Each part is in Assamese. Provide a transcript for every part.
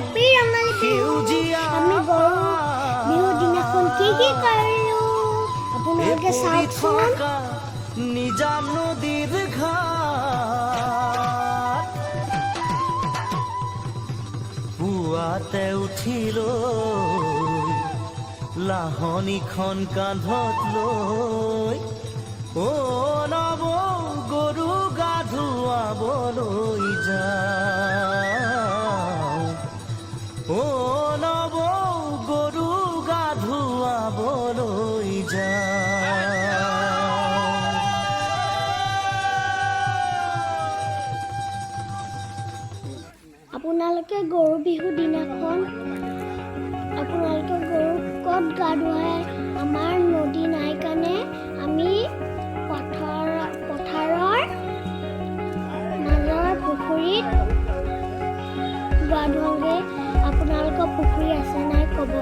হেপী ৰঙালী বিহু। আমি গৰু বিহুৰ দিনাখন কি কৰিলোঁ আপোনালোকে চাওকচোন। নিজা নদীৰ ঘাট পুৱাতে উঠিলৈ লাহনীখন কান্ধত লৈ নৱ গৰু গা ধুৱাবলৈ যাওঁ, নৱ গৰু গা ধুৱাবলৈ যাওঁ। আপোনালোকে গৰু বিহুৰ দিনাখন আপোনালোকে গৰুক ক'ত গা ধুৱায়? আমাৰ নদী নাই কাৰণে আমি পথাৰৰ মাজৰ পুখুৰীত গা ধুৱাওঁগৈ। আপোনালোকৰ পুখুৰী আছে নাই ক'ব।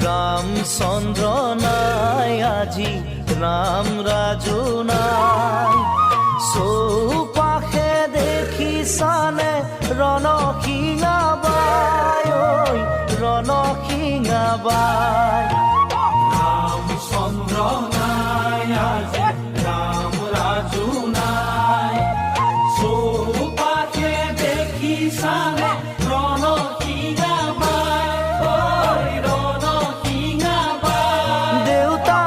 ৰামচন্দ্ৰ নাই আজি, ৰাম ৰাজু নাই, চৌপাশে দেখিছানে ৰণসিঙা বাই, ৰণসিঙা বাই। ৰামচন্দ্ৰ নাই আজি, ৰাম ৰাজু নাই, চৌপাশে দেখিছানে ৰণসিঙা বাই, ৰণসিঙা বাই। দেউতা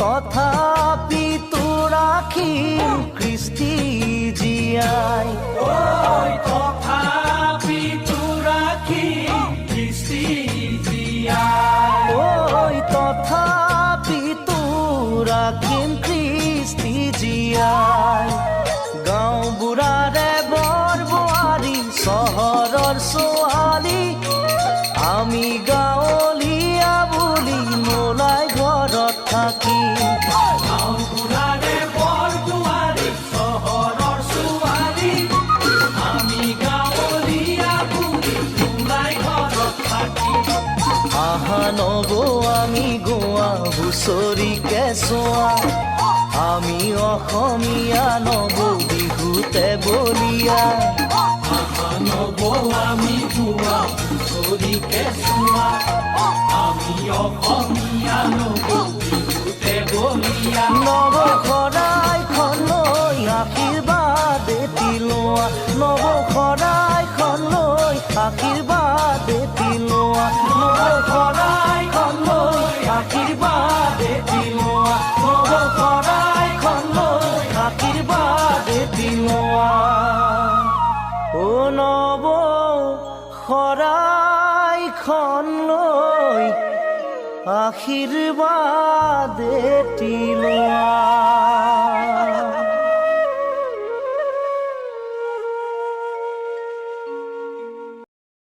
তথাপি তো ৰাখিম কৃষ্টি জীয়াই, তথাপি তো ৰাখিম কৃষ্টি জীয়াই, তথাপি তো ৰাখিম কৃষ্টি জীয়াই। গাঁও বুঢ়াৰে বৰ বোৱাৰী, চহৰৰ ছোৱালী, আমি গাঁৱলীয়া বুলি নোলাই ঘৰত থাকি। গাঁওবুঢ়াৰে বৰ বোৱাৰী, চহৰৰ ছোৱালী, আমি গাঁৱলীয়া বুলি নোলাই ঘৰত থাকি। আহা নব আমি গোৱা হুঁচৰি কেঁচুৱা, আমি অসমীয়া নব বিহুতে বলিয়া। নব আমি গোৱা হুঁচৰি কেঁচুৱা, আমি অসমীয়া নব বিহুতে বলিয়া। নৱ শৰাইখন লৈ আশীৰ্বাদ এটি লোৱা, নৱ শৰাইখন লৈ আশীৰ্বাদ এটি লোৱা, নৱ শৰাইখন লৈ আশীৰ্বাদ এটি লোৱা, নৱ শৰাইখন লৈ আশীৰ্বাদ এটি লোৱা। নৱ শৰাইখন লৈ আশীৰ্বাদ এটি লোৱা।